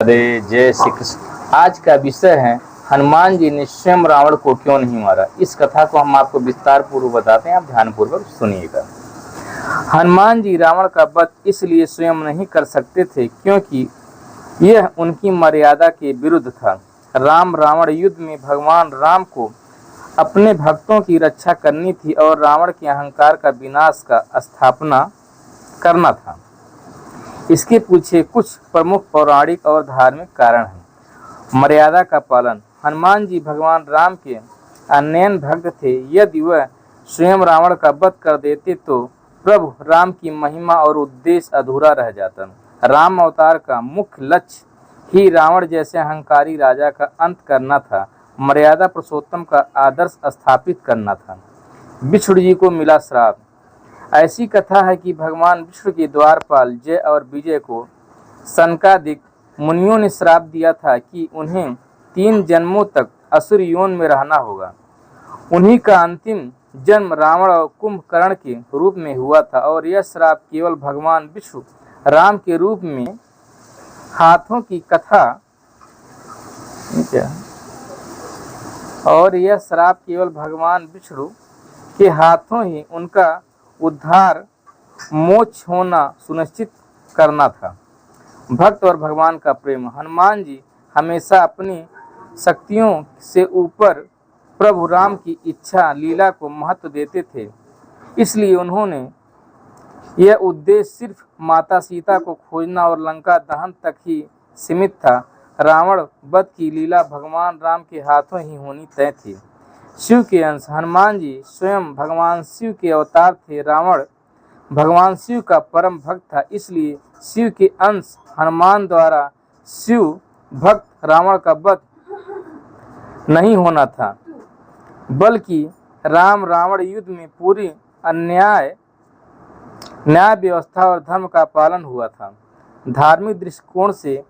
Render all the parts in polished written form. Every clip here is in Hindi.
अरे जय श्री कृष्ण। आज का विषय है हनुमान जी ने स्वयं रावण को क्यों नहीं मारा। इस कथा को हम आपको विस्तार पूर्वक बताते हैं, आप ध्यान पूर्वक सुनिएगा। हनुमान जी रावण का वध इसलिए स्वयं नहीं कर सकते थे क्योंकि यह उनकी मर्यादा के विरुद्ध था। राम रावण युद्ध में भगवान राम को अपने भक्तों की रक्षा करनी थी और रावण के अहंकार का विनाश का स्थापना करना था। इसके पीछे कुछ प्रमुख पौराणिक और धार्मिक कारण हैं। मर्यादा का पालन। हनुमान जी भगवान राम के अनन्य भक्त थे। यदि वह स्वयं रावण का वध कर देते तो प्रभु राम की महिमा और उद्देश्य अधूरा रह जाता। राम अवतार का मुख्य लक्ष्य ही रावण जैसे अहंकारी राजा का अंत करना था। मर्यादा पुरुषोत्तम का आदर्श स्थापित करना था। विष्णु जी को मिला श्राप। ऐसी कथा है कि भगवान विष्णु के द्वारपाल जय और विजय को सनकादिक मुनियों ने श्राप दिया था कि उन्हें 3 जन्मों तक असुर योनि में रहना होगा। उन्हीं का अंतिम जन्म रावण और कुंभकर्ण के रूप में हुआ था और यह श्राप केवल भगवान विष्णु राम के रूप में हाथों की कथा और यह श्राप केवल भगवान विष्णु के हाथों ही उनका उद्धार मोक्ष होना सुनिश्चित करना था। भक्त और भगवान का प्रेम। हनुमान जी हमेशा अपनी शक्तियों से ऊपर प्रभु राम की इच्छा लीला को महत्व देते थे, इसलिए उन्होंने यह उद्देश्य सिर्फ माता सीता को खोजना और लंका दहन तक ही सीमित था। रावण वध की लीला भगवान राम के हाथों ही होनी तय थी। शिव के अंश। हनुमान जी स्वयं भगवान शिव के अवतार थे। रावण भगवान शिव का परम भक्त था, इसलिए शिव के अंश हनुमान द्वारा शिव भक्त रावण का वध नहीं होना था, बल्कि राम रावण युद्ध में पूरी न्याय व्यवस्था और धर्म का पालन हुआ था। धार्मिक दृष्टिकोण से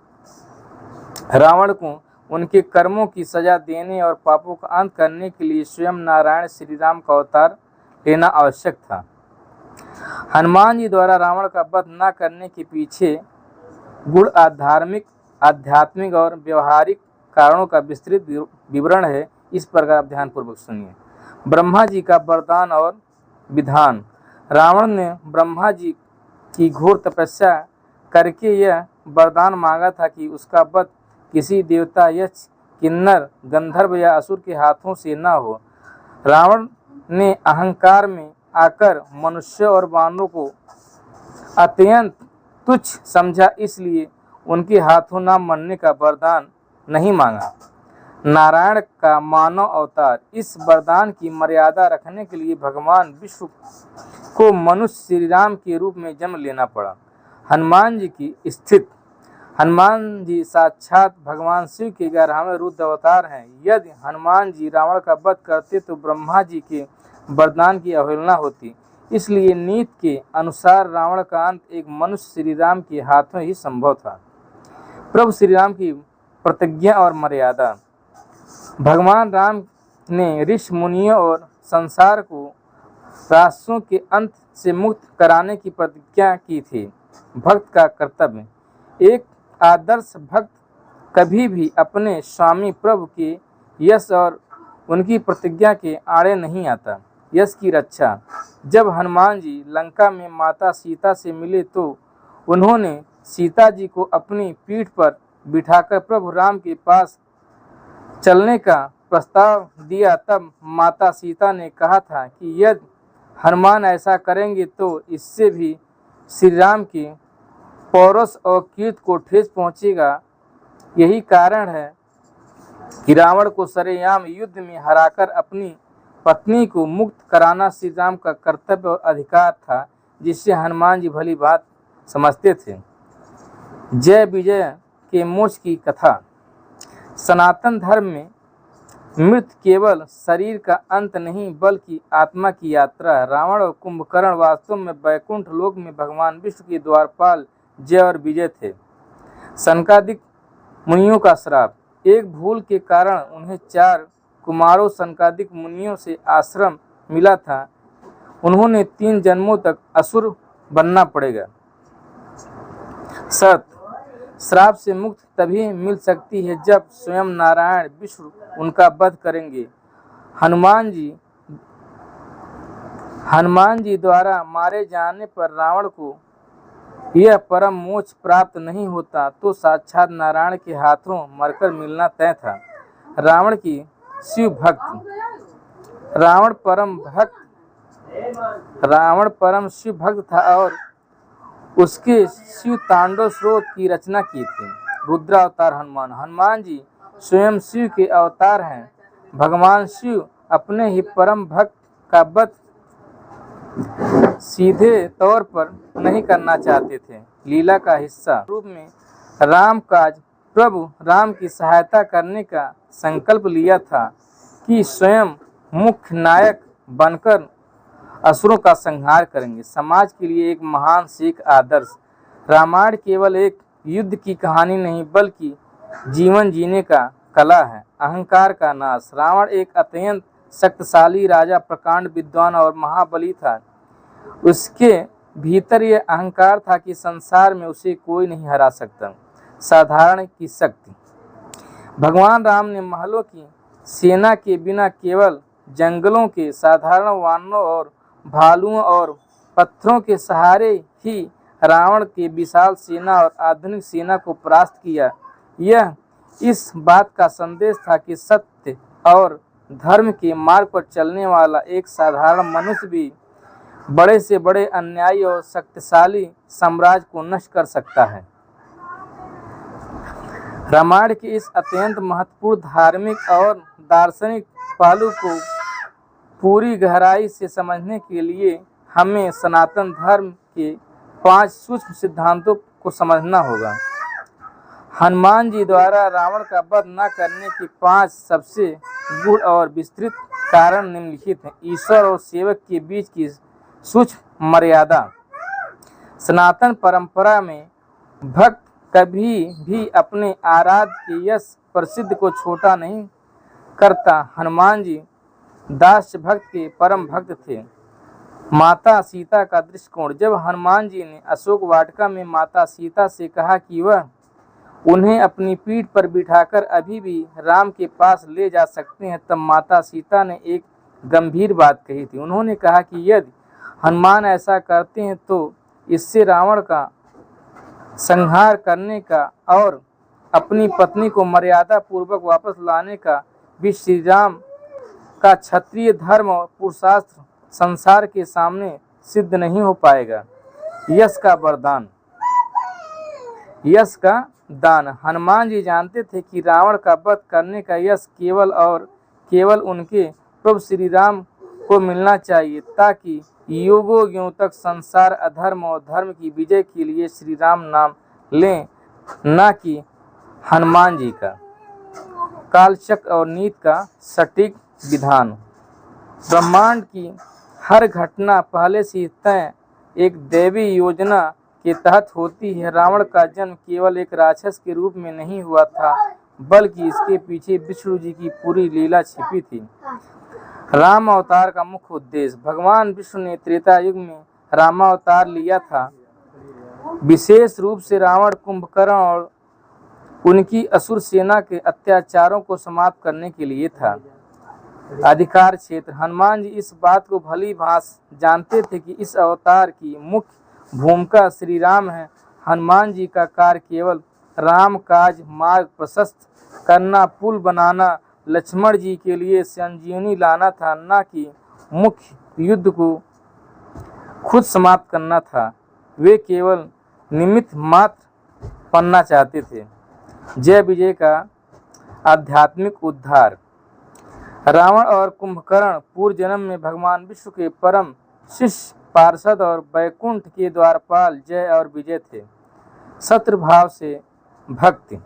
रावण को उनके कर्मों की सजा देने और पापों का अंत करने के लिए स्वयं नारायण श्री राम का अवतार लेना आवश्यक था। हनुमान जी द्वारा रावण का वध न करने के पीछे गुण आध्यात्मिक और व्यवहारिक कारणों का विस्तृत विवरण है। इस प्रकार आप ध्यानपूर्वक सुनिए। ब्रह्मा जी का वरदान और विधान। रावण ने ब्रह्मा जी की घोर तपस्या करके यह वरदान मांगा था कि उसका वध किसी देवता, यक्ष, किन्नर, गंधर्व या असुर के हाथों से न हो। रावण ने अहंकार में आकर मनुष्य और वानरों को अत्यंत तुच्छ समझा, इसलिए उनके हाथों न मरने का वरदान नहीं मांगा। नारायण का मानव अवतार। इस वरदान की मर्यादा रखने के लिए भगवान विष्णु को मनुष्य श्री राम के रूप में जन्म लेना पड़ा। हनुमान जी की स्थिति। हनुमान जी साक्षात भगवान शिव के 11वें रुद्र अवतार हैं। यदि हनुमान जी रावण का वध करते तो ब्रह्मा जी के वरदान की अवहेलना होती, इसलिए नीति के अनुसार रावण का अंत एक मनुष्य श्री राम के हाथों ही संभव था। प्रभु श्री राम की प्रतिज्ञा और मर्यादा। भगवान राम ने ऋषि मुनियों और संसार को राक्षसों के अंत से मुक्त कराने की प्रतिज्ञा की थी। भक्त का कर्तव्य। एक आदर्श भक्त कभी भी अपने स्वामी प्रभु के यश और उनकी प्रतिज्ञा के आड़े नहीं आता। यश की रक्षा। जब हनुमान जी लंका में माता सीता से मिले तो उन्होंने सीता जी को अपनी पीठ पर बिठाकर प्रभु राम के पास चलने का प्रस्ताव दिया। तब माता सीता ने कहा था कि यदि हनुमान ऐसा करेंगे तो इससे भी श्री राम की पौरुष और कीर्ति को ठेस पहुंचेगा। यही कारण है कि रावण को सरेआम युद्ध में हराकर अपनी पत्नी को मुक्त कराना श्री राम का कर्तव्य और अधिकार था, जिससे हनुमान जी भली बात समझते थे। जय विजय के मोक्ष की कथा। सनातन धर्म में मृत्यु केवल शरीर का अंत नहीं बल्कि आत्मा की यात्रा है। रावण और कुंभकर्ण वास्तव में वैकुंठ लोक में भगवान विष्णु के द्वारपाल जय और विजय थे। सनकादिक मुनियों का श्राप। एक भूल के कारण उन्हें 4 कुमारों सनकादिक मुनियों से आश्रम मिला था। उन्होंने 3 जन्मों तक असुर बनना पड़ेगा। शर्त। श्राप से मुक्ति तभी मिल सकती है जब स्वयं नारायण विष्णु उनका वध करेंगे। हनुमान जी द्वारा मारे जाने पर रावण को यह परम मोक्ष प्राप्त नहीं होता तो साक्षात नारायण के हाथों मरकर मिलना तय था। रावण की शिव भक्त रावण परम शिव भक्त था और उसके शिव तांडव स्रोत की रचना की थी। रुद्रावतार हनुमान जी स्वयं शिव के अवतार हैं। भगवान शिव अपने ही परम भक्त का वध सीधे तौर पर नहीं करना चाहते थे। लीला का हिस्सा रूप में रामकाज प्रभु राम की सहायता करने का संकल्प लिया था कि स्वयं मुख्य नायक बनकर असुरों का संहार करेंगे। समाज के लिए एक महान सीख आदर्श। रामायण केवल एक युद्ध की कहानी नहीं बल्कि जीवन जीने का कला है। अहंकार का नाश। रावण एक अत्यंत शक्तिशाली राजा, प्रकांड विद्वान और महाबली था। उसके भीतर यह अहंकार था कि संसार में उसे कोई नहीं हरा सकता। साधारण की शक्ति। भगवान राम ने महलों की सेना के बिना केवल जंगलों के साधारण वानरों और भालुओं और पत्थरों के सहारे ही रावण के विशाल सेना और आधुनिक सेना को परास्त किया। यह इस बात का संदेश था कि सत्य और धर्म के मार्ग पर चलने वाला एक साधारण मनुष्य भी बड़े से बड़े अन्यायी और शक्तिशाली साम्राज्य को नष्ट कर सकता है। रामायण के इस अत्यंत महत्वपूर्ण धार्मिक और दार्शनिक पहलू को पूरी गहराई से समझने के लिए हमें सनातन धर्म के 5 सूक्ष्म सिद्धांतों को समझना होगा। हनुमान जी द्वारा रावण का वध न करने के 5 सबसे गूढ़ और विस्तृत कारण निम्नलिखित हैं। ईश्वर और सेवक के बीच की सूक्ष्म मर्यादा। सनातन परंपरा में भक्त कभी भी अपने आराध्य के यश प्रसिद्ध को छोटा नहीं करता। हनुमान जी दास्य भक्त के परम भक्त थे। माता सीता का दृष्टिकोण। जब हनुमान जी ने अशोक वाटिका में माता सीता से कहा कि वह उन्हें अपनी पीठ पर बिठाकर अभी भी राम के पास ले जा सकते हैं, तब माता सीता ने एक गंभीर बात कही थी। उन्होंने कहा कि यदि हनुमान ऐसा करते हैं तो इससे रावण का संहार करने का और अपनी पत्नी को मर्यादा पूर्वक वापस लाने का भी श्री राम का क्षत्रिय धर्म और पुरुषार्थ संसार के सामने सिद्ध नहीं हो पाएगा। यश का वरदान। यश का दान। हनुमान जी जानते थे कि रावण का वध करने का यश केवल और केवल उनके प्रभु श्री राम को मिलना चाहिए, ताकि युगों युगों तक संसार अधर्म और धर्म की विजय के लिए श्री राम नाम लें, न कि हनुमान जी का। कालचक्र और नीति का सटीक विधान। ब्रह्मांड की हर घटना पहले से तय एक दैवी योजना के तहत होती है। रावण का जन्म केवल एक राक्षस के रूप में नहीं हुआ था, बल्कि इसके पीछे विष्णु जी की पूरी लीला छिपी थी। राम अवतार का मुख्य उद्देश्य। भगवान विष्णु ने त्रेता युग में रामावतार लिया था, विशेष रूप से रावण, कुंभकर्ण और उनकी असुर सेना के अत्याचारों को समाप्त करने के लिए था। अधिकार क्षेत्र। हनुमान जी इस बात को भली भांति जानते थे कि इस अवतार की मुख्य भूमिका श्री राम है। हनुमान जी का कार्य केवल राम काज, मार्ग प्रशस्त करना, पुल बनाना, लक्ष्मण जी के लिए संजीवनी लाना था, न कि मुख्य युद्ध को खुद समाप्त करना था। वे केवल निमित्त मात्र बनना चाहते थे। जय विजय का आध्यात्मिक उद्धार। रावण और कुंभकर्ण पूर्व जन्म में भगवान विष्णु के परम शिष्य, पार्षद और वैकुंठ के द्वारपाल जय और विजय थे। शत्रु भाव से भक्ति।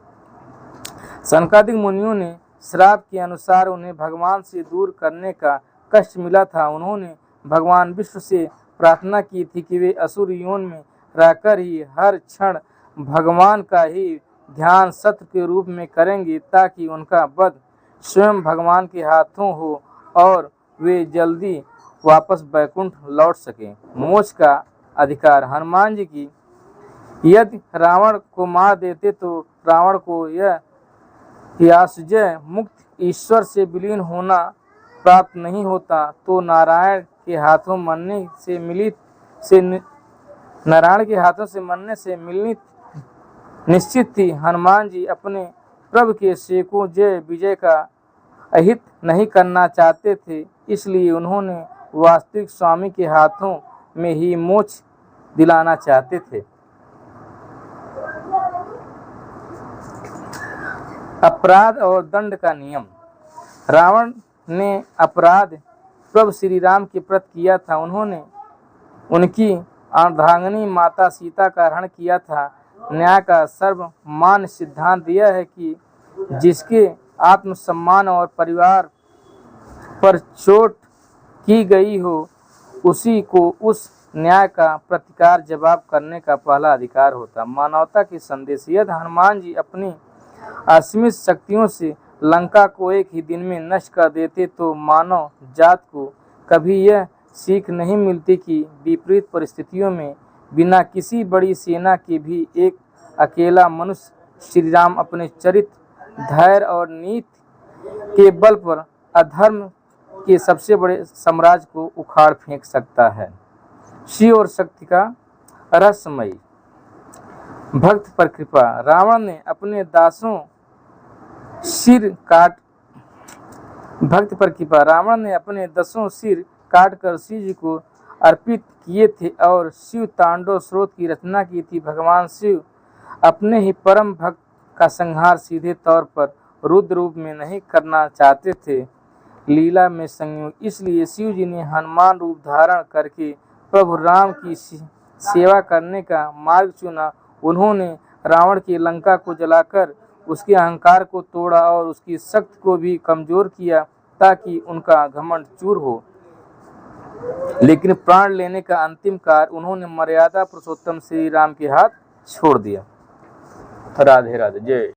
सनकादिक मुनियों ने श्राप के अनुसार उन्हें भगवान से दूर करने का कष्ट मिला था। उन्होंने भगवान विष्णु से प्रार्थना की थी कि वे असुर योन में रहकर ही हर क्षण भगवान का ही ध्यान सत्य के रूप में करेंगे, ताकि उनका वध स्वयं भगवान के हाथों हो और वे जल्दी वापस वैकुंठ लौट सकें। मोक्ष का अधिकार। हनुमान जी की यदि रावण को मार देते तो रावण को यह यासजय मुक्त ईश्वर से विलीन होना प्राप्त नहीं होता, तो नारायण के हाथों मरने से मिलनी निश्चित थी। हनुमान जी अपने प्रभु के सेवकों जय विजय का अहित नहीं करना चाहते थे, इसलिए उन्होंने वास्तविक स्वामी के हाथों में ही मोक्ष दिलाना चाहते थे। अपराध और दंड का नियम। रावण ने अपराध प्रभु श्री राम के प्रति किया था। उन्होंने उनकी अर्धांगिनी माता सीता का हरण किया था। न्याय का सर्वमान्य सिद्धांत यह है कि जिसके आत्मसम्मान और परिवार पर चोट की गई हो, उसी को उस न्याय का प्रतिकार जवाब करने का पहला अधिकार होता। मानवता के संदेश। यदि हनुमान जी अपनी असीमित शक्तियों से लंका को एक ही दिन में नष्ट कर देते तो मानव जात को कभी यह सीख नहीं मिलती कि विपरीत परिस्थितियों में बिना किसी बड़ी सेना के भी एक अकेला मनुष्य श्री राम अपने चरित्र, धैर्य और नीति के बल पर अधर्म के सबसे बड़े साम्राज्य को उखाड़ फेंक सकता है। शिव और शक्ति का रहस्यमयी। भक्त पर कृपा। रावण ने अपने दासों सिर काटकर शिव जी को अर्पित किए थे और शिव तांडव स्रोत की रचना की थी। भगवान शिव अपने ही परम भक्त का संहार सीधे तौर पर रुद्र रूप में नहीं करना चाहते थे, लीला में संयोग। इसलिए शिव जी ने हनुमान रूप धारण करके प्रभु राम की सेवा करने का मार्ग चुना। उन्होंने रावण की लंका को जलाकर उसके अहंकार को तोड़ा और उसकी शक्ति को भी कमजोर किया ताकि उनका घमंड चूर हो। लेकिन प्राण लेने का अंतिम कार्य उन्होंने मर्यादा पुरुषोत्तम श्री राम के हाथ छोड़ दिया। राधे राधे। जय।